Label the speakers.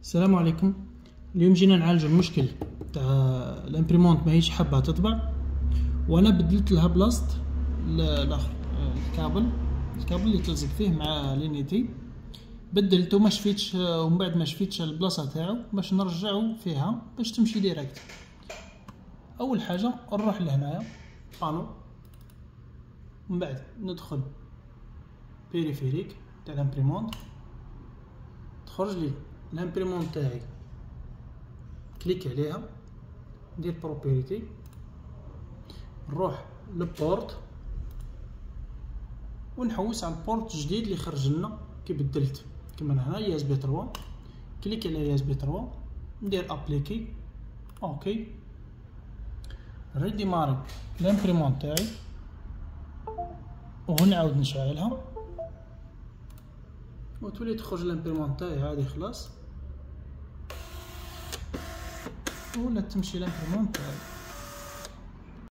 Speaker 1: السلام عليكم. اليوم جينا نعالج المشكل تاع الامبريمونت ماهيش حابه تطبع، وانا بدلت لها بلاصه الاخر الكابل اللي تلزق فيه مع لينيتي، بدلته ما شفيتش، ومن بعد ما شفيتش البلاصه تاعو باش نرجعو فيها باش تمشي ديريكت. اول حاجه نروح لهنايا بانو، من بعد ندخل بيريفيريك تاع الامبريمونت، تخرج لي الامبريمونت تاعي، كليك عليها، ندير بروبريتي، نروح للبورت ونحوس على البورت الجديد اللي خرج لنا كي بدلت. كما هنا ياس بي 3، كليك على ياس بي 3، ندير ابليكي، اوكي، ريديماري الامبريمونت تاعي، ونعاود نشعلها وتولي تخرج الامبريمونت تاعي هادي خلاص، ولا تمشي الامبريمونت تاعي.